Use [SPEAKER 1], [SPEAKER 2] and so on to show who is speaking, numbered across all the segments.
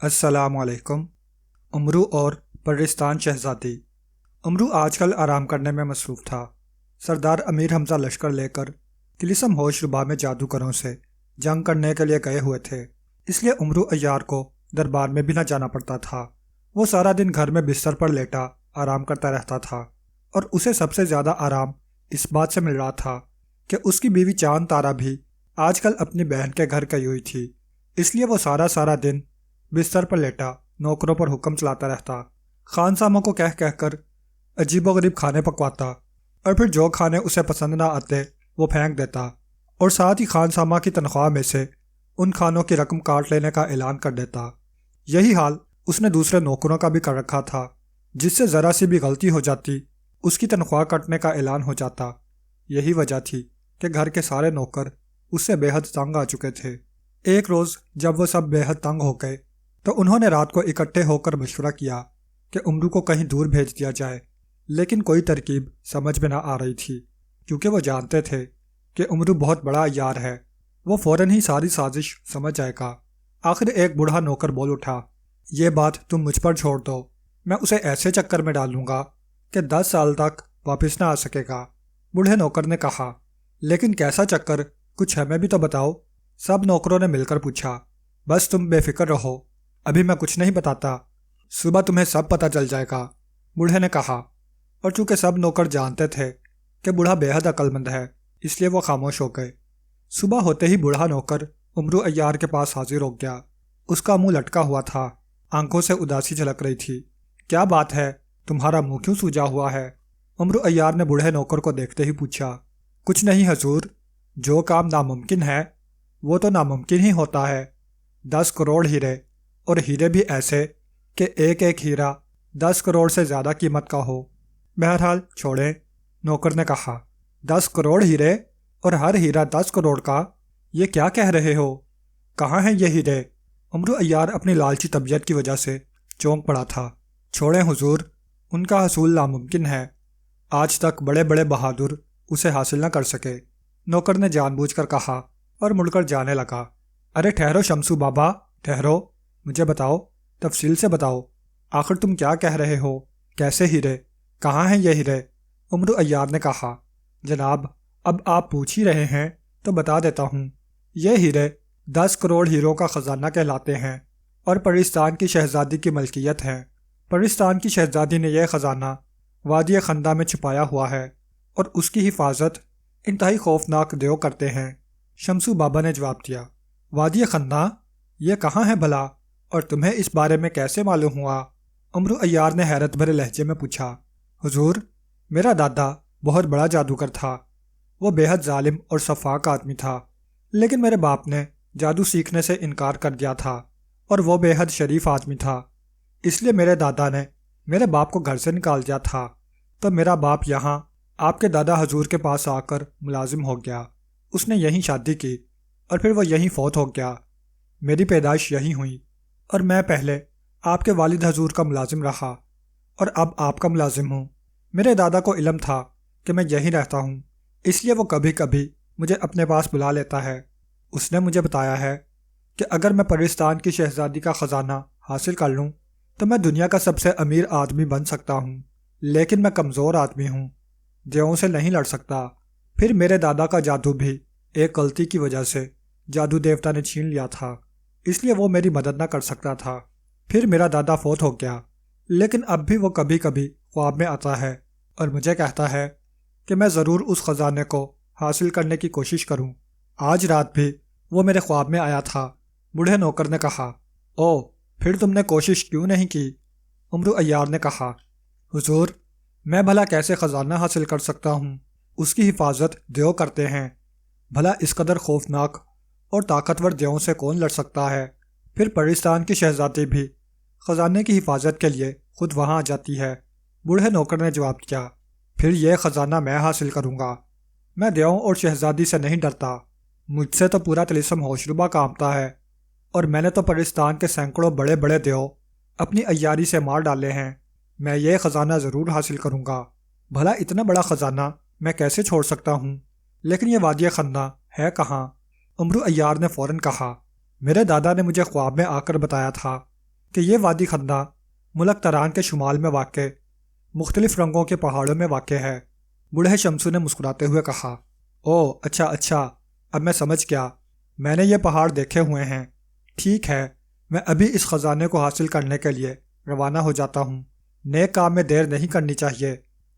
[SPEAKER 1] السلام علیکم۔ امرو اور پرستان شہزادی۔ امرو آج کل آرام کرنے میں مصروف تھا۔ سردار امیر حمزہ لشکر لے کر طلسم ہوش ربا میں جادوگروں سے جنگ کرنے کے لیے گئے ہوئے تھے، اس لیے امرو عیار کو دربار میں بھی نہ جانا پڑتا تھا۔ وہ سارا دن گھر میں بستر پر لیٹا آرام کرتا رہتا تھا، اور اسے سب سے زیادہ آرام اس بات سے مل رہا تھا کہ اس کی بیوی چاند تارا بھی آج کل اپنی بہن کے گھر گئی ہوئی تھی، اس لیے وہ سارا دن بستر پر لیٹا نوکروں پر حکم چلاتا رہتا، خانساموں کو کہہ کر عجیب و غریب کھانے پکواتا، اور پھر جو کھانے اسے پسند نہ آتے وہ پھینک دیتا، اور ساتھ ہی خانسامہ کی تنخواہ میں سے ان کھانوں کی رقم کاٹ لینے کا اعلان کر دیتا۔ یہی حال اس نے دوسرے نوکروں کا بھی کر رکھا تھا، جس سے ذرا سی بھی غلطی ہو جاتی اس کی تنخواہ کٹنے کا اعلان ہو جاتا۔ یہی وجہ تھی کہ گھر کے سارے نوکر اس سے بے حد تنگ آ چکے تھے۔ ایک روز جب وہ سب بے حد تنگ ہو گئے تو انہوں نے رات کو اکٹھے ہو کر مشورہ کیا کہ امرو کو کہیں دور بھیج دیا جائے، لیکن کوئی ترکیب سمجھ میں نہ آ رہی تھی، کیونکہ وہ جانتے تھے کہ امرو بہت بڑا عیار ہے، وہ فوراً ہی ساری سازش سمجھ جائے گا۔ آخر ایک بوڑھا نوکر بول اٹھا، یہ بات تم مجھ پر چھوڑ دو، میں اسے ایسے چکر میں ڈالوں گا کہ 10 سال تک واپس نہ آ سکے گا۔ بوڑھے نوکر نے کہا، لیکن کیسا چکر، کچھ ہمیں بھی تو بتاؤ۔ سب نوکروں نے مل کر پوچھا۔ بس تم بے فکر رہو، ابھی میں کچھ نہیں بتاتا، صبح تمہیں سب پتہ چل جائے گا، بوڑھے نے کہا۔ اور چونکہ سب نوکر جانتے تھے کہ بوڑھا بے حد عقل مند ہے، اس لیے وہ خاموش ہو گئے۔ صبح ہوتے ہی بوڑھا نوکر امرو عیار کے پاس حاضر ہو گیا۔ اس کا منہ لٹکا ہوا تھا، آنکھوں سے اداسی جھلک رہی تھی۔ کیا بات ہے، تمہارا منہ کیوں سوجا ہوا ہے؟ امرو عیار نے بوڑھے نوکر کو دیکھتے ہی پوچھا۔ کچھ نہیں حضور، جو کام ناممکن ہے وہ تو ناممکن ہی ہوتا ہے۔ 10 کروڑ ہیرے، اور ہیرے بھی ایسے کہ ایک ایک ہیرا 10 کروڑ سے زیادہ قیمت کا ہو۔ بہرحال چھوڑیں، نوکر نے کہا۔ 10 کروڑ ہیرے اور ہر ہیرا 10 کروڑ کا، یہ کیا کہہ رہے ہو؟ کہاں ہیں یہ ہیرے؟ امرو عیار اپنی لالچی طبیعت کی وجہ سے چونک پڑا تھا۔ چھوڑیں حضور، ان کا حصول ناممکن ہے، آج تک بڑے بڑے بہادر اسے حاصل نہ کر سکے، نوکر نے جان بوجھ کر کہا، اور مڑ کر جانے لگا۔ ارے ٹھہرو شمسو بابا، ٹھہرو، مجھے بتاؤ، تفصیل سے بتاؤ، آخر تم کیا کہہ رہے ہو؟ کیسے ہیرے؟ کہاں ہیں یہ ہیرے؟ امرو عیار نے کہا، جناب اب آپ پوچھ ہی رہے ہیں تو بتا دیتا ہوں۔ یہ ہیرے 10 کروڑ ہیروں کا خزانہ کہلاتے ہیں، اور پرستان کی شہزادی کی ملکیت ہیں۔ پرستان کی شہزادی نے یہ خزانہ وادی خندہ میں چھپایا ہوا ہے، اور اس کی حفاظت انتہائی خوفناک دیو کرتے ہیں۔ شمسو بابا نے جواب دیا، وادی خندہ؟ یہ کہاں ہے بھلا، اور تمہیں اس بارے میں کیسے معلوم ہوا؟ امرو عیار نے حیرت بھرے لہجے میں پوچھا۔ حضور، میرا دادا بہت بڑا جادوگر تھا، وہ بے حد ظالم اور سفاک آدمی تھا، لیکن میرے باپ نے جادو سیکھنے سے انکار کر دیا تھا، اور وہ بے حد شریف آدمی تھا، اس لیے میرے دادا نے میرے باپ کو گھر سے نکال دیا تھا، تو میرا باپ یہاں آپ کے دادا حضور کے پاس آ کر ملازم ہو گیا۔ اس نے یہیں شادی کی، اور پھر وہ یہیں فوت ہو گیا۔ میری پیدائش یہیں ہوئی، اور میں پہلے آپ کے والد حضور کا ملازم رہا، اور اب آپ کا ملازم ہوں۔ میرے دادا کو علم تھا کہ میں یہیں رہتا ہوں، اس لیے وہ کبھی کبھی مجھے اپنے پاس بلا لیتا ہے۔ اس نے مجھے بتایا ہے کہ اگر میں پرستان کی شہزادی کا خزانہ حاصل کر لوں تو میں دنیا کا سب سے امیر آدمی بن سکتا ہوں، لیکن میں کمزور آدمی ہوں، دیووں سے نہیں لڑ سکتا۔ پھر میرے دادا کا جادو بھی ایک غلطی کی وجہ سے جادو دیوتا نے چھین لیا تھا، اس لیے وہ میری مدد نہ کر سکتا تھا۔ پھر میرا دادا فوت ہو گیا، لیکن اب بھی وہ کبھی کبھی خواب میں آتا ہے اور مجھے کہتا ہے کہ میں ضرور اس خزانے کو حاصل کرنے کی کوشش کروں۔ آج رات بھی وہ میرے خواب میں آیا تھا۔ بوڑھے نوکر نے کہا، او پھر تم نے کوشش کیوں نہیں کی؟ امرو عیار نے کہا، حضور میں بھلا کیسے خزانہ حاصل کر سکتا ہوں؟ اس کی حفاظت دیو کرتے ہیں، بھلا اس قدر خوفناک اور طاقتور دیووں سے کون لڑ سکتا ہے؟ پھر پرستان کی شہزادی بھی خزانے کی حفاظت کے لیے خود وہاں آ جاتی ہے۔ بوڑھے نوکر نے جواب دیا، پھر یہ خزانہ میں حاصل کروں گا، میں دیووں اور شہزادی سے نہیں ڈرتا، مجھ سے تو پورا طلسم ہوشربا کانپتا ہے، اور میں نے تو پرستان کے سینکڑوں بڑے بڑے دیو اپنی عیاری سے مار ڈالے ہیں۔ میں یہ خزانہ ضرور حاصل کروں گا، بھلا اتنا بڑا خزانہ میں کیسے چھوڑ سکتا ہوں؟ لیکن یہ وادی خندہ ہے کہاں؟ امرو عیار نے فوراً کہا، میرے دادا نے مجھے خواب میں آ کر بتایا تھا کہ یہ وادی خندہ ملک تران کے شمال میں واقع مختلف رنگوں کے پہاڑوں میں واقع ہے۔ بوڑھے شمسو نے مسکراتے ہوئے کہا، او اچھا، اب میں سمجھ گیا، میں نے یہ پہاڑ دیکھے ہوئے ہیں۔ ٹھیک ہے، میں ابھی اس خزانے کو حاصل کرنے کے لیے روانہ ہو جاتا ہوں۔ نیک کام میں دیر نہیں کرنی چاہیے۔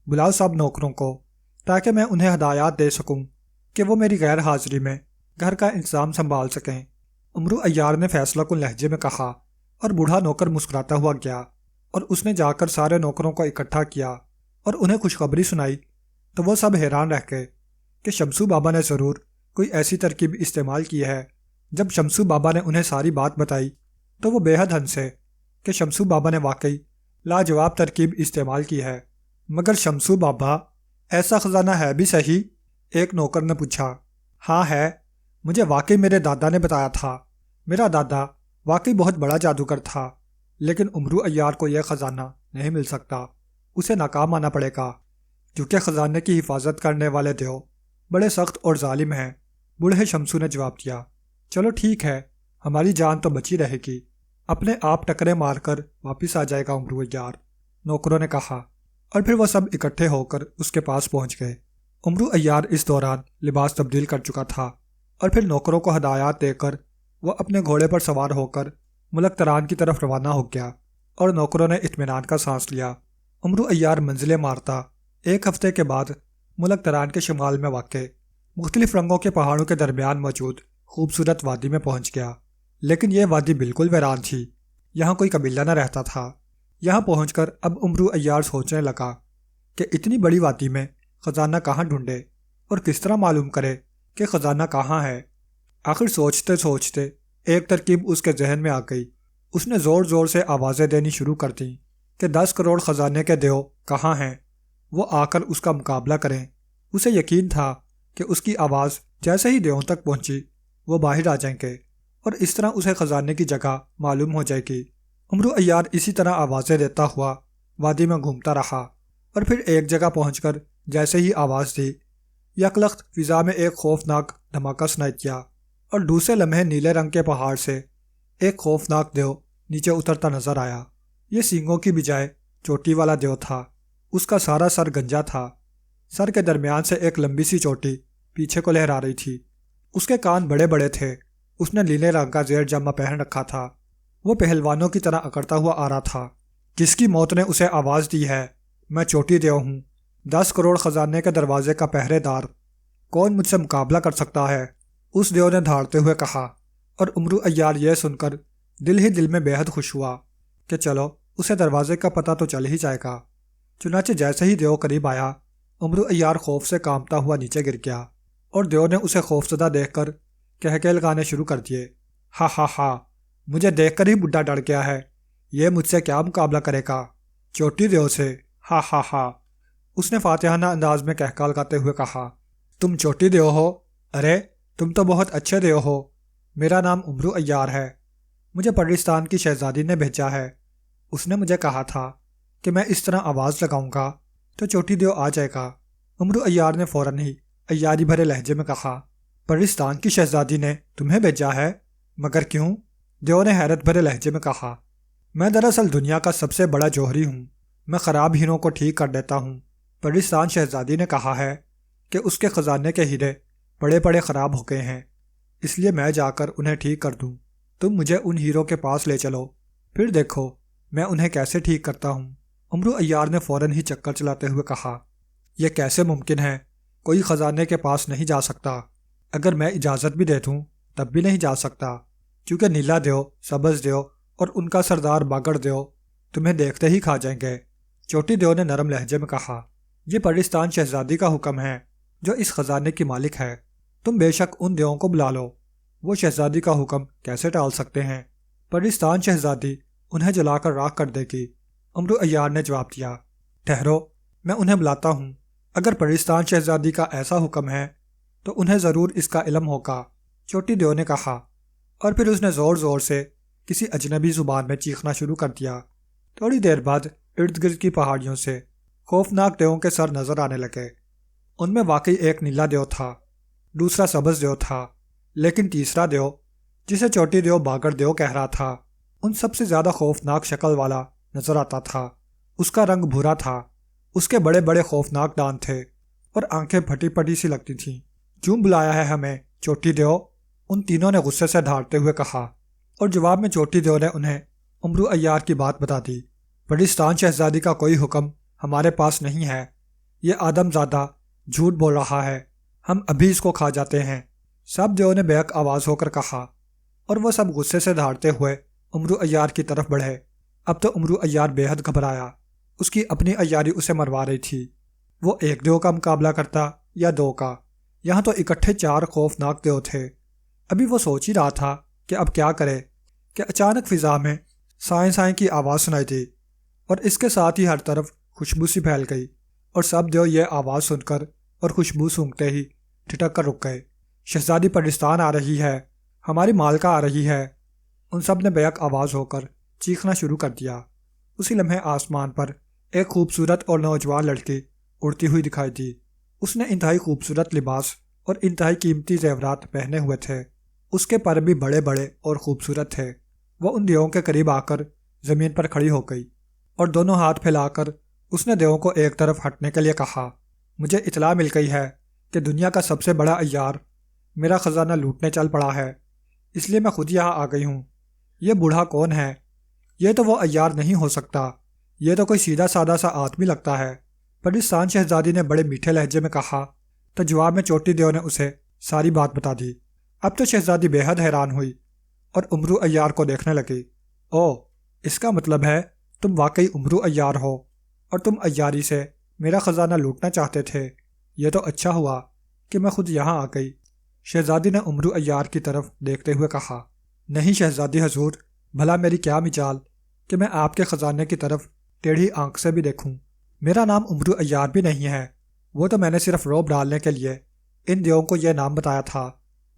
[SPEAKER 1] بلاؤ سب نوکروں کو تاکہ میں انہیں ہدایات دے سکوں کہ وہ میری غیر حاضری میں گھر کا انتظام سنبھال سکیں۔ امرو عیار نے فیصلہ کن لہجے میں کہا، اور بوڑھا نوکر مسکراتا ہوا گیا، اور اس نے جا کر سارے نوکروں کو اکٹھا کیا اور انہیں خوشخبری سنائی تو وہ سب حیران رہ گئے کہ شمسو بابا نے ضرور کوئی ایسی ترکیب استعمال کی ہے۔ جب شمسو بابا نے انہیں ساری بات بتائی تو وہ بے حد ہنسے کہ شمسو بابا نے واقعی لاجواب ترکیب استعمال کی ہے۔ مگر شمسو بابا، ایسا خزانہ ہے بھی صحیح؟ ایک نوکر نے پوچھا۔ ہاں ہے، مجھے واقعی میرے دادا نے بتایا تھا۔ میرا دادا واقعی بہت بڑا جادوگر تھا، لیکن امرو عیار کو یہ خزانہ نہیں مل سکتا۔ اسے ناکام آنا پڑے گا، کیونکہ خزانے کی حفاظت کرنے والے دیو بڑے سخت اور ظالم ہیں۔ بوڑھے شمسو نے جواب دیا، چلو ٹھیک ہے، ہماری جان تو بچی رہے گی، اپنے آپ ٹکرے مار کر واپس آ جائے گا امرو عیار، نوکروں نے کہا، اور پھر وہ سب اکٹھے ہو کر اس کے پاس پہنچ گئے۔ امرو عیار اس دوران لباس تبدیل کر چکا تھا، اور پھر نوکروں کو ہدایات دے کر وہ اپنے گھوڑے پر سوار ہو کر ملک تران کی طرف روانہ ہو گیا، اور نوکروں نے اطمینان کا سانس لیا۔ امرو عیار منزلیں مارتا ایک ہفتے کے بعد ملک تران کے شمال میں واقع مختلف رنگوں کے پہاڑوں کے درمیان موجود خوبصورت وادی میں پہنچ گیا۔ لیکن یہ وادی بالکل ویران تھی، یہاں کوئی قبیلہ نہ رہتا تھا۔ یہاں پہنچ کر اب امرو عیار سوچنے لگا کہ اتنی بڑی وادی میں خزانہ کہاں ڈھونڈے اور کس طرح معلوم کرے کہ خزانہ کہاں ہے۔ آخر سوچتے سوچتے ایک ترکیب اس کے ذہن میں آ گئی۔ اس نے زور زور سے آوازیں دینی شروع کر دیں کہ 10 کروڑ خزانے کے دیو کہاں ہیں، وہ آ کر اس کا مقابلہ کریں۔ اسے یقین تھا کہ اس کی آواز جیسے ہی دیووں تک پہنچی وہ باہر آ جائیں گے، اور اس طرح اسے خزانے کی جگہ معلوم ہو جائے گی۔ امرو عیار اسی طرح آوازیں دیتا ہوا وادی میں گھومتا رہا، اور پھر ایک جگہ پہنچ کر جیسے ہی آواز دی، یکلخت فضا میں ایک خوفناک دھماکہ سنائی دیا، اور دوسرے لمحے نیلے رنگ کے پہاڑ سے ایک خوفناک دیو نیچے اترتا نظر آیا۔ یہ سینگوں کی بجائے چوٹی والا دیو تھا۔ اس کا سارا سر گنجا تھا، سر کے درمیان سے ایک لمبی سی چوٹی پیچھے کو لہرا رہی تھی۔ اس کے کان بڑے بڑے تھے۔ اس نے نیلے رنگ کا زیر جامہ پہن رکھا تھا۔ وہ پہلوانوں کی طرح اکڑتا ہوا آ رہا تھا۔ جس کی موت نے اسے آواز دی ہے، میں چوٹی دیو ہوں، 10 کروڑ خزانے کے دروازے کا پہرے دار، کون مجھ سے مقابلہ کر سکتا ہے؟ اس دیو نے دھاڑتے ہوئے کہا، اور امرو عیار یہ سن کر دل ہی دل میں بے حد خوش ہوا کہ چلو اسے دروازے کا پتہ تو چل ہی جائے گا۔ چنانچہ جیسے ہی دیو قریب آیا، امرو عیار خوف سے کانپتا ہوا نیچے گر گیا، اور دیو نے اسے خوفزدہ دیکھ کر کہکے لگانے شروع کر دیے۔ ہا ہا ہا، مجھے دیکھ کر ہی بڈھا ڈر گیا ہے، یہ مجھ سے کیا مقابلہ کرے گا؟ چوٹی دیو سے؟ ہا ہا ہا، اس نے فاتحانہ انداز میں کہکا لگاتے ہوئے کہا، تم چوٹی دیو ہو؟ ارے تم تو بہت اچھے دیو ہو۔ میرا نام امرو عیار ہے، مجھے پرستان کی شہزادی نے بھیجا ہے۔ اس نے مجھے کہا تھا کہ میں اس طرح آواز لگاؤں گا تو چوٹی دیو آ جائے گا۔ امرو عیار نے فوراً ہی عیاری بھرے لہجے میں کہا، پرستان کی شہزادی نے تمہیں بھیجا ہے؟ مگر کیوں؟ دیو نے حیرت بھرے لہجے میں کہا، میں دراصل دنیا کا سب سے بڑا جوہری ہوں، میں خراب ہیروں کو ٹھیک کر دیتا ہوں۔ پرستان شہزادی نے کہا ہے کہ اس کے خزانے کے ہیرے بڑے بڑے خراب ہو گئے ہیں، اس لیے میں جا کر انہیں ٹھیک کر دوں۔ تم مجھے ان ہیروں کے پاس لے چلو، پھر دیکھو میں انہیں کیسے ٹھیک کرتا ہوں۔ امرو عیار نے فوراً ہی چکر چلاتے ہوئے کہا، یہ کیسے ممکن ہے؟ کوئی خزانے کے پاس نہیں جا سکتا، اگر میں اجازت بھی دے دوں تب بھی نہیں جا سکتا، کیونکہ نیلا دیو، سبز دیو اور ان کا سردار باگڑ دیو تمہیں دیکھتے ہی کھا جائیں گے۔ چوٹی دیو نے نرم لہجے میں کہا، یہ پرستان شہزادی کا حکم ہے جو اس خزانے کی مالک ہے، تم بے شک ان دیووں کو بلا لو، وہ شہزادی کا حکم کیسے ٹال سکتے ہیں؟ پرستان شہزادی انہیں جلا کر راکھ کر دے گی۔ امرو عیار نے جواب دیا، ٹھہرو، میں انہیں بلاتا ہوں، اگر پرستان شہزادی کا ایسا حکم ہے تو انہیں ضرور اس کا علم ہوگا۔ چوٹی دیو نے کہا، اور پھر اس نے زور زور سے کسی اجنبی زبان میں چیخنا شروع کر دیا۔ تھوڑی دیر بعد ارد گرد کی پہاڑیوں سے خوفناک دیووں کے سر نظر آنے لگے۔ ان میں واقعی ایک نیلا دیو تھا، دوسرا سبز دیو تھا، لیکن تیسرا دیو جسے چوٹی دیو باگڑ دیو کہہ رہا تھا ان سب سے زیادہ خوفناک شکل والا نظر آتا تھا۔ اس کا رنگ بھورا تھا، اس کے بڑے بڑے خوفناک دانت تھے اور آنکھیں پھٹی پھٹی سی لگتی تھیں۔ کیوں بلایا ہے ہمیں چوٹی دیو؟ ان تینوں نے غصے سے دھاڑتے ہوئے کہا، اور جواب میں چوٹی دیو نے انہیں امرو عیار کی بات بتا دی۔ پرستان شہزادی کا کوئی حکم ہمارے پاس نہیں ہے، یہ آدم زادہ جھوٹ بول رہا ہے، ہم ابھی اس کو کھا جاتے ہیں، سب دیو نے بیک آواز ہو کر کہا، اور وہ سب غصے سے دھاڑتے ہوئے امرو عیار کی طرف بڑھے۔ اب تو امرو عیار بے حد گھبرایا، اس کی اپنی عیاری اسے مروا رہی تھی۔ وہ ایک دیو کا مقابلہ کرتا یا دو کا؟ یہاں تو اکٹھے 4 خوفناک دیو تھے۔ ابھی وہ سوچ ہی رہا تھا کہ اب کیا کرے کہ اچانک فضا میں سائیں سائیں کی آواز سنائی دی، اور اس کے ساتھ ہی ہر طرف خوشبو سی پھیل گئی، اور سب دیو یہ آواز سن کر اور خوشبو سونگتے ہی ٹھٹک کر رک گئے۔ شہزادی پرستان آ رہی ہے، ہماری مالکہ آ رہی ہے، ان سب نے بیک آواز ہو کر چیخنا شروع کر دیا۔ اسی لمحے آسمان پر ایک خوبصورت اور نوجوان لڑکی اڑتی ہوئی دکھائی دی۔ اس نے انتہائی خوبصورت لباس اور انتہائی قیمتی زیورات پہنے ہوئے تھے، اس کے پر بھی بڑے بڑے اور خوبصورت تھے۔ وہ ان دیووں کے قریب آ کر زمین پر کھڑی ہو گئی، اور دونوں ہاتھ پھیلا کر اس نے دیووں کو ایک طرف ہٹنے کے لیے کہا، مجھے اطلاع مل گئی ہے کہ دنیا کا سب سے بڑا عیار میرا خزانہ لوٹنے چل پڑا ہے، اس لیے میں خود یہاں آ گئی ہوں۔ یہ بوڑھا کون ہے؟ یہ تو وہ عیار نہیں ہو سکتا، یہ تو کوئی سیدھا سادہ سا آدمی لگتا ہے، پرستان شہزادی نے بڑے میٹھے لہجے میں کہا۔ تو جواب میں چوٹی دیو نے اسے ساری بات بتا دی۔ اب تو شہزادی بے حد حیران ہوئی اور امرو عیار کو دیکھنے لگی۔ او، اس کا مطلب ہے تم واقعی امرو عیار ہو، اور تم عیاری سے میرا خزانہ لوٹنا چاہتے تھے، یہ تو اچھا ہوا کہ میں خود یہاں آ گئی۔ شہزادی نے امرو عیار کی طرف دیکھتے ہوئے کہا، نہیں شہزادی حضور، بھلا میری کیا مجال کہ میں آپ کے خزانے کی طرف ٹیڑھی آنکھ سے بھی دیکھوں۔ میرا نام امرو عیار بھی نہیں ہے، وہ تو میں نے صرف روب ڈالنے کے لیے ان دیووں کو یہ نام بتایا تھا۔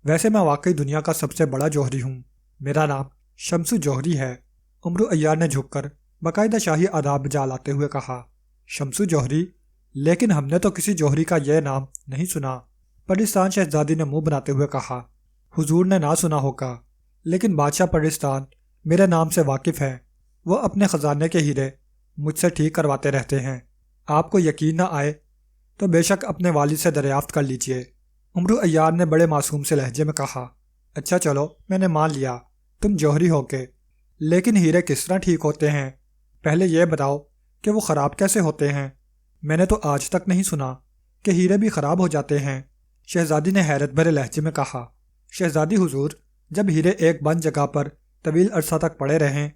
[SPEAKER 1] ویسے میں واقعی دنیا کا سب سے بڑا جوہری ہوں، میرا نام شمسو جوہری ہے۔ امرو عیار نے جھک کر باقاعدہ شاہی آداب بجا لاتے ہوئے کہا، شمسو جوہری؟ لیکن ہم نے تو کسی جوہری کا یہ نام نہیں سنا۔ پرستان شہزادی نے منہ بناتے ہوئے کہا، حضور نے نہ سنا ہوگا، لیکن بادشاہ پرستان میرے نام سے واقف ہے، وہ اپنے خزانے کے ہیرے مجھ سے ٹھیک کرواتے رہتے ہیں۔ آپ کو یقین نہ آئے تو بے شک اپنے والد سے دریافت کر لیجئے۔ امرو عیار نے بڑے معصوم سے لہجے میں کہا، اچھا چلو میں نے مان لیا تم جوہری ہو کے، لیکن ہیرے کس طرح ٹھیک ہوتے ہیں؟ پہلے یہ بتاؤ کہ وہ خراب کیسے ہوتے ہیں؟ میں نے تو آج تک نہیں سنا کہ ہیرے بھی خراب ہو جاتے ہیں۔ شہزادی نے حیرت بھرے لہجے میں کہا، شہزادی حضور، جب ہیرے ایک بند جگہ پر طویل عرصہ تک پڑے رہیں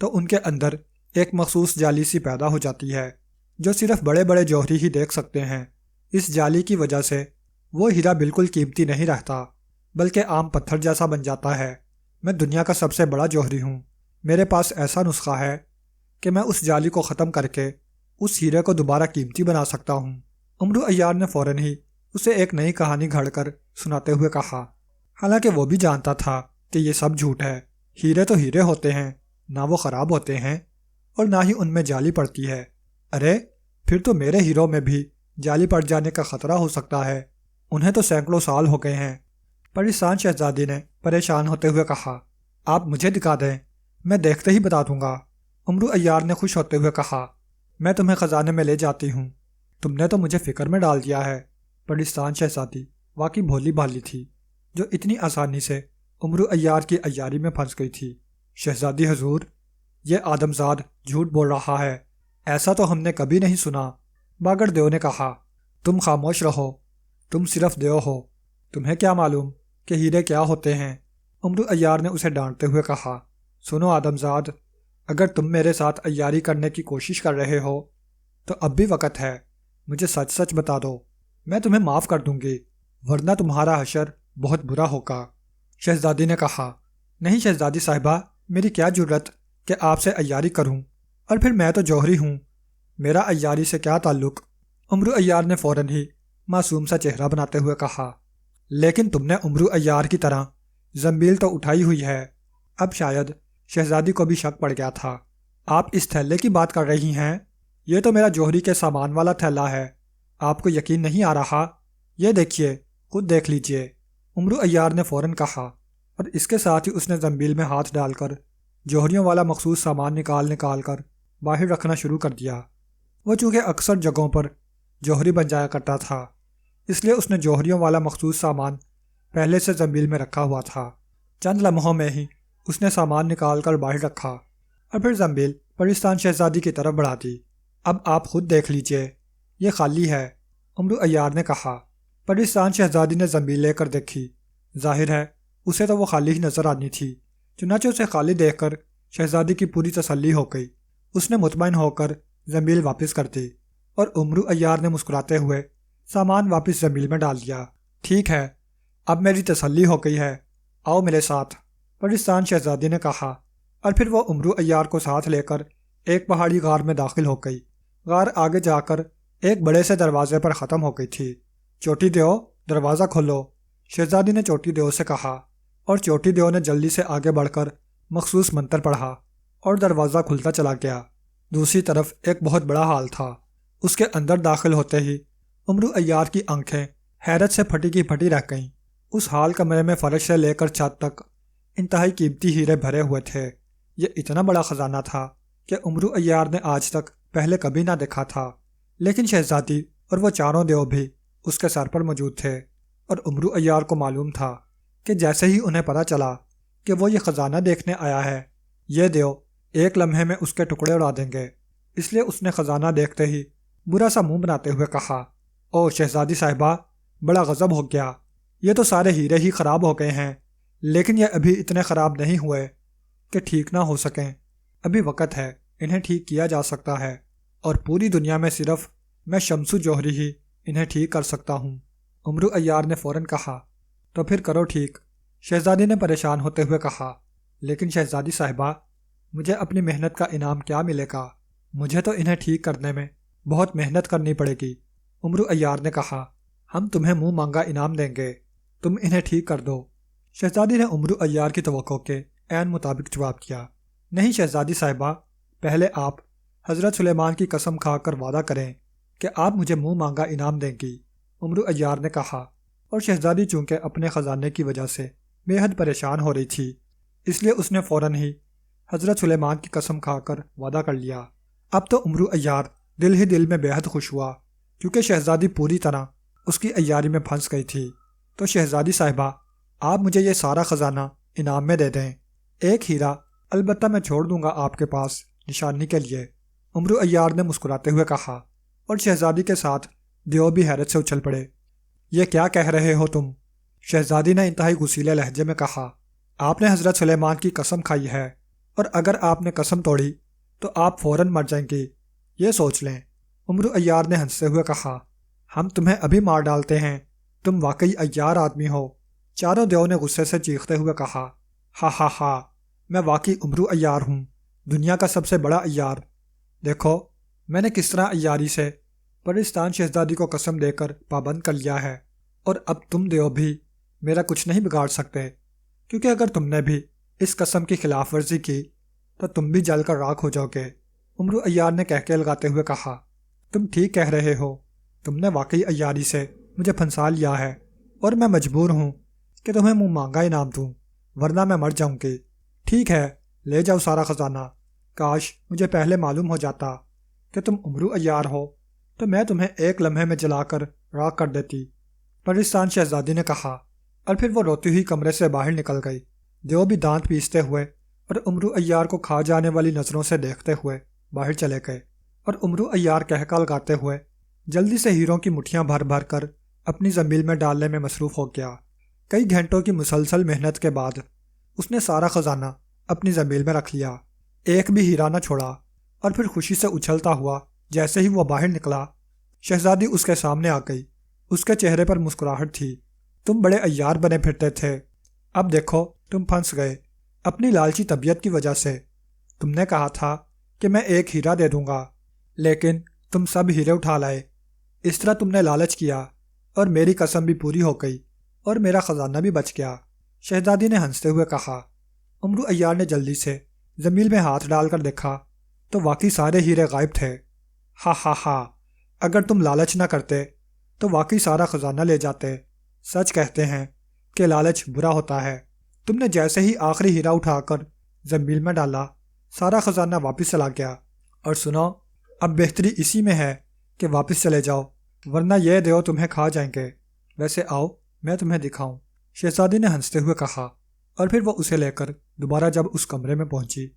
[SPEAKER 1] تو ان کے اندر ایک مخصوص جالی سی پیدا ہو جاتی ہے جو صرف بڑے بڑے جوہری ہی دیکھ سکتے ہیں۔ اس جالی کی وجہ سے وہ ہیرا بالکل قیمتی نہیں رہتا، بلکہ عام پتھر جیسا بن جاتا ہے۔ میں دنیا کا سب سے بڑا جوہری ہوں، میرے پاس ایسا نسخہ ہے کہ میں اس جالی کو ختم کر کے اس ہیرے کو دوبارہ قیمتی بنا سکتا ہوں۔ امرو عیار نے فوراً ہی اسے ایک نئی کہانی گھڑ کر سناتے ہوئے کہا، حالانکہ وہ بھی جانتا تھا کہ یہ سب جھوٹ ہے، ہیرے تو ہیرے ہوتے ہیں، نہ وہ خراب ہوتے ہیں اور نہ ہی ان میں جالی پڑتی ہے۔ ارے پھر تو میرے ہیروں میں بھی جالی پڑ جانے کا خطرہ ہو سکتا ہے، انہیں تو سینکڑوں سال ہو گئے ہیں۔ پرستان شہزادی نے پریشان ہوتے ہوئے کہا، آپ مجھے دکھا دیں، میں دیکھتے ہی بتا دوں گا۔ امرو عیار نے خوش ہوتے ہوئے کہا، میں تمہیں خزانے میں لے جاتی ہوں، تم نے تو مجھے فکر میں ڈال دیا ہے۔ پرستان شہزادی واقعی بھولی بھالی تھی جو اتنی آسانی سے امرو عیار کی عیاری میں پھنس گئی تھی۔ شہزادی حضور، یہ آدمزاد جھوٹ بول رہا ہے، ایسا تو ہم نے کبھی نہیں سنا۔ باگڑ دیو نے کہا، تم خاموش رہو، تم صرف دیو ہو، تمہیں کیا معلوم کہ ہیرے کیا ہوتے ہیں؟ امرو عیار نے اسے ڈانٹتے ہوئے کہا، سنو آدمزاد، اگر تم میرے ساتھ عیاری کرنے کی کوشش کر رہے ہو تو اب بھی وقت ہے، مجھے سچ سچ بتا دو، میں تمہیں معاف کر دوں گی، ورنہ تمہارا حشر بہت برا ہوگا۔ شہزادی نے کہا، نہیں شہزادی صاحبہ، میری کیا جرت کہ آپ سے عیاری کروں، اور پھر میں تو جوہری ہوں، میرا عیاری سے کیا تعلق؟ امرو عیار نے فوراً ہی معصوم سا چہرہ بناتے ہوئے کہا، لیکن تم نے امرو عیار کی طرح زنبیل تو اٹھائی ہوئی ہے۔ اب شاید شہزادی کو بھی شک پڑ گیا تھا، آپ اس تھیلے کی بات کر رہی ہیں؟ یہ تو میرا جوہری کے سامان والا تھیلا ہے، آپ کو یقین نہیں آ رہا؟ یہ دیکھیے، خود دیکھ لیجئے۔ امرو عیار نے فوراً کہا، اور اس کے ساتھ ہی اس نے زنبیل میں ہاتھ ڈال کر جوہریوں والا مخصوص سامان نکال کر باہر رکھنا شروع کر دیا۔ وہ چونکہ اکثر جگہوں پر جوہری بن جایا کرتا تھا، اس لیے اس نے جوہریوں والا مخصوص سامان پہلے سے زنبیل میں رکھا ہوا تھا۔ چند لمحوں میں ہی اس نے سامان نکال کر باہر رکھا اور پھر زنبیل پرستان شہزادی کی طرف بڑھا دی۔ اب آپ خود دیکھ لیجئے، یہ خالی ہے، امرو عیار نے کہا۔ پرستان شہزادی نے زنبیل لے کر دیکھی۔ ظاہر ہے اسے تو وہ خالی ہی نظر آنی تھی، چنانچہ اسے خالی دیکھ کر شہزادی کی پوری تسلی ہو گئی۔ اس نے مطمئن ہو کر زنبیل واپس کر دی اور امرو عیار نے مسکراتے ہوئے سامان واپس زنبیل میں ڈال دیا۔ ٹھیک ہے، اب میری تسلی ہو گئی ہے، آؤ میرے ساتھ، پرستان شہزادی نے کہا، اور پھر وہ امرو عیار کو ساتھ لے کر ایک پہاڑی غار میں داخل ہو گئی۔ غار آگے جا کر ایک بڑے سے دروازے پر ختم ہو گئی تھی۔ چوٹی دیو، دروازہ کھولو، شہزادی نے چوٹی دیو سے کہا، اور چوٹی دیو نے جلدی سے آگے بڑھ کر مخصوص منتر پڑھا اور دروازہ کھلتا چلا گیا۔ دوسری طرف ایک بہت بڑا ہال تھا۔ اس کے اندر داخل ہوتے ہی امرو عیار کی آنکھیں حیرت سے پھٹی کی پھٹی رہ گئیں۔ اس ہال کمرے میں فرش سے لے کر چھت تک انتہائی قیمتی ہیرے بھرے ہوئے تھے۔ یہ اتنا بڑا خزانہ تھا کہ امرو عیار نے آج تک پہلے کبھی نہ دیکھا تھا، لیکن شہزادی اور وہ چاروں دیو بھی اس کے سر پر موجود تھے، اور امرو عیار کو معلوم تھا کہ جیسے ہی انہیں پتہ چلا کہ وہ یہ خزانہ دیکھنے آیا ہے، یہ دیو ایک لمحے میں اس کے ٹکڑے اڑا دیں گے۔ اس لیے اس نے خزانہ دیکھتے ہی برا سا منہ بناتے ہوئے کہا، او شہزادی صاحبہ، بڑا غضب ہو گیا، یہ تو سارے ہیرے ہی خراب ہو گئے ہیں، لیکن یہ ابھی اتنے خراب نہیں ہوئے کہ ٹھیک نہ ہو سکیں۔ ابھی وقت ہے، انہیں ٹھیک کیا جا سکتا ہے، اور پوری دنیا میں صرف میں شمسو جوہری ہی انہیں ٹھیک کر سکتا ہوں۔ امرو عیار نے فوراً کہا، تو پھر کرو ٹھیک۔ شہزادی نے پریشان ہوتے ہوئے کہا، لیکن شہزادی صاحبہ، مجھے اپنی محنت کا انعام کیا ملے گا؟ مجھے تو انہیں ٹھیک کرنے میں بہت محنت کرنی پڑے گی۔ امرو عیار نے کہا، ہم تمہیں منہ مانگا انعام دیں گے، تم انہیں ٹھیک کر دو۔ شہزادی نے امرو عیار کی توقع کے عین مطابق جواب دیا، نہیں شہزادی صاحبہ، پہلے آپ حضرت سلیمان کی قسم کھا کر وعدہ کریں کہ آپ مجھے منہ مانگا انعام دیں گی۔ امرو عیار نے کہا، اور شہزادی چونکہ اپنے خزانے کی وجہ سے بے حد پریشان ہو رہی تھی، اس لیے اس نے فوراً ہی حضرت سلیمان کی قسم کھا کر وعدہ کر لیا۔ اب تو امرو عیار دل ہی دل میں بے حد خوش ہوا، کیونکہ شہزادی پوری طرح اس کی عیاری میں پھنس گئی تھی۔ تو شہزادی صاحبہ، آپ مجھے یہ سارا خزانہ انعام میں دے دیں، ایک ہیرا البتہ میں چھوڑ دوں گا آپ کے پاس نشانی کے لیے۔ امرو عیار نے مسکراتے ہوئے کہا، اور شہزادی کے ساتھ دیو بھی حیرت سے اچھل پڑے۔ یہ کیا کہہ رہے ہو تم؟ شہزادی نے انتہائی غصیلے لہجے میں کہا، آپ نے حضرت سلیمان کی قسم کھائی ہے، اور اگر آپ نے قسم توڑی تو آپ فوراً مر جائیں گی، یہ سوچ لیں۔ امرو عیار نے ہنستے ہوئے کہا، ہم تمہیں ابھی مار ڈالتے ہیں، تم واقعی عیار آدمی ہو۔ چاروں دیو نے غصے سے چیختے ہوئے کہا، ہا ہا ہا، میں واقعی امرو عیار ہوں، دنیا کا سب سے بڑا عیار۔ دیکھو میں نے کس طرح عیاری سے پرستان شہزادی کو قسم دے کر پابند کر لیا ہے، اور اب تم دیو بھی میرا کچھ نہیں بگاڑ سکتے، کیونکہ اگر تم نے بھی اس قسم کی خلاف ورزی کی تو تم بھی جل کر راکھ ہو جاؤ گے۔ امرو عیار نے کہہ کے لگاتے ہوئے کہا، تم ٹھیک کہہ رہے ہو، تم نے واقعی عیاری سے مجھے پھنسا لیا ہے، اور میں مجبور ہوں کہ تمہیں منہ مانگا انعام دوں، ورنہ میں مر جاؤں گی۔ ٹھیک ہے، لے جاؤ سارا خزانہ۔ کاش مجھے پہلے معلوم ہو جاتا کہ تم امرو عیار ہو، تو میں تمہیں ایک لمحے میں جلا کر راکھ کر دیتی، پرستان شہزادی نے کہا، اور پھر وہ روتی ہوئی کمرے سے باہر نکل گئی۔ دیو بھی دانت پیستے ہوئے اور امرو عیار کو کھا جانے والی نظروں سے دیکھتے ہوئے باہر چلے گئے، اور امرو عیار کہکا لگاتے ہوئے جلدی سے ہیروں کی مٹھیاں بھر بھر کر اپنی زنبیل میں ڈالنے میں مصروف ہو گیا۔ کئی گھنٹوں کی مسلسل محنت کے بعد اس نے سارا خزانہ اپنی زنبیل میں رکھ لیا، ایک بھی ہیرا نہ چھوڑا، اور پھر خوشی سے اچھلتا ہوا جیسے ہی وہ باہر نکلا، شہزادی اس کے سامنے آ گئی۔ اس کے چہرے پر مسکراہٹ تھی۔ تم بڑے عیار بنے پھرتے تھے، اب دیکھو تم پھنس گئے اپنی لالچی طبیعت کی وجہ سے۔ تم نے کہا تھا کہ میں ایک ہیرا دے دوں گا، لیکن تم سب ہیرے اٹھا لائے۔ اس طرح تم نے لالچ کیا، اور میری قسم بھی پوری ہو گئی، اور میرا خزانہ بھی بچ گیا۔ شہزادی نے ہنستے ہوئے کہا۔ امرو عیار نے جلدی سے زمین میں ہاتھ ڈال کر دیکھا تو واقعی سارے ہیرے غائب تھے۔ ہا ہا ہا، اگر تم لالچ نہ کرتے تو واقعی سارا خزانہ لے جاتے۔ سچ کہتے ہیں کہ لالچ برا ہوتا ہے۔ تم نے جیسے ہی آخری ہیرا اٹھا کر زنبیل میں ڈالا، سارا خزانہ واپس چلا گیا اور سنو اب بہتری اسی میں ہے کہ واپس چلے جاؤ ورنہ یہ دیو تمہیں کھا جائیں گے۔ ویسے آؤ میں تمہیں دکھاؤں، شہزادی نے ہنستے ہوئے کہا، اور پھر وہ اسے لے کر دوبارہ جب اس کمرے میں پہنچی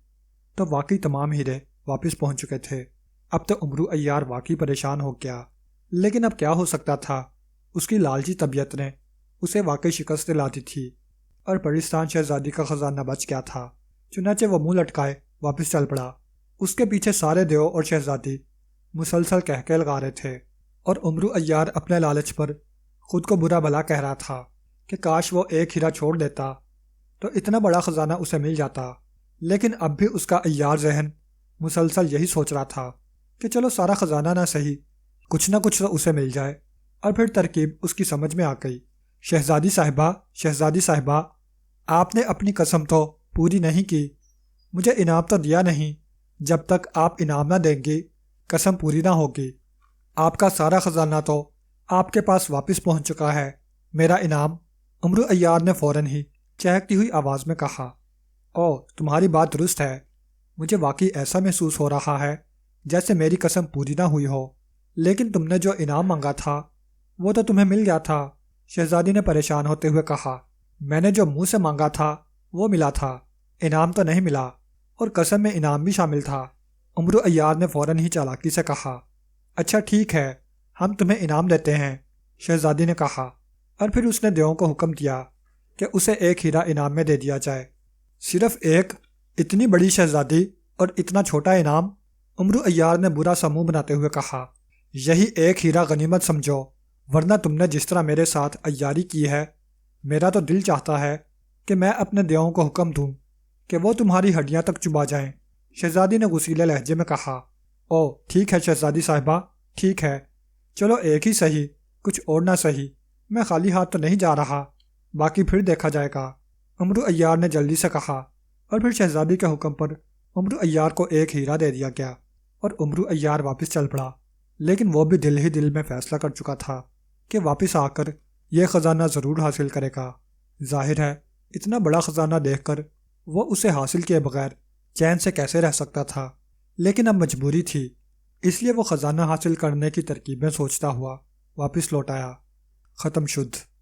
[SPEAKER 1] تو واقعی تمام ہیرے واپس پہنچ چکے تھے۔ اب تو عمرو عیار واقعی پریشان ہو گیا، لیکن اب کیا ہو سکتا تھا؟ اس کی لالچی طبیعت نے اسے واقعی شکست دلا دی تھی اور پرستان شہزادی کا خزانہ بچ گیا تھا۔ چنانچہ وہ منہ لٹکائے واپس چل پڑا۔ اس کے پیچھے سارے دیو اور شہزادی مسلسل کہکے لگا رہے تھے اور عمرو عیار اپنے لالچ پر خود کو برا بھلا کہہ رہا تھا کہ کاش وہ ایک ہیرا چھوڑ دیتا تو اتنا بڑا خزانہ اسے مل جاتا۔ لیکن اب بھی اس کا عیار ذہن مسلسل یہی سوچ رہا تھا کہ چلو سارا خزانہ نہ صحیح، کچھ نہ کچھ تو اسے مل جائے۔ اور پھر ترکیب اس کی سمجھ میں آ گئی۔ شہزادی صاحبہ، آپ نے اپنی قسم تو پوری نہیں کی، مجھے انعام تو دیا نہیں، جب تک آپ انعام نہ دیں گی قسم پوری نہ ہوگی۔ آپ کا سارا خزانہ تو آپ کے پاس واپس پہنچ چکا ہے، میرا انعام؟ عمرو عیار نے فوراً ہی چہکتی ہوئی آواز میں کہا، او تمہاری بات درست ہے، مجھے واقعی ایسا محسوس ہو رہا ہے جیسے میری قسم پوری نہ ہوئی ہو، لیکن تم نے جو انعام مانگا تھا وہ تو تمہیں مل گیا تھا۔ شہزادی نے پریشان ہوتے ہوئے کہا، میں نے جو منہ سے مانگا تھا وہ ملا تھا، انعام تو نہیں ملا، اور قسم میں انعام بھی شامل تھا۔ عمرو عیار نے فوراً ہی چالاکی سے کہا، اچھا ٹھیک ہے، ہم تمہیں انعام دیتے ہیں، شہزادی نے کہا، اور پھر اس نے دیووں کو حکم دیا کہ اسے ایک ہیرا انعام میں دے دیا جائے۔ صرف ایک؟ اتنی بڑی شہزادی اور اتنا چھوٹا انعام؟ عمرو عیار نے برا سا منہ بناتے ہوئے کہا، یہی ایک ہیرا غنیمت سمجھو، ورنہ تم نے جس طرح میرے ساتھ عیاری کی ہے، میرا تو دل چاہتا ہے کہ میں اپنے دیووں کو حکم دوں کہ وہ تمہاری ہڈیاں تک چبا جائیں۔ شہزادی نے غصیلے لہجے میں کہا، او ٹھیک ہے شہزادی صاحبہ، ٹھیک ہے، چلو ایک ہی صحیح، کچھ اور نہ صحیح، میں خالی ہاتھ تو نہیں جا رہا، باقی پھر دیکھا جائے گا، عمرو عیار نے جلدی سے کہا۔ اور پھر شہزادی کے حکم پر عمرو عیار کو ایک ہیرا دے دیا گیا اور عمرو عیار واپس چل پڑا۔ لیکن وہ بھی دل ہی دل میں فیصلہ کر چکا تھا کہ واپس آ کر یہ خزانہ ضرور حاصل کرے گا۔ ظاہر ہے اتنا بڑا خزانہ دیکھ کر وہ اسے حاصل کیے بغیر چین سے کیسے رہ سکتا تھا، لیکن اب مجبوری تھی، اس لیے وہ خزانہ حاصل کرنے کی ترکیبیں سوچتا ہوا واپس لوٹ آیا۔ ختم شد۔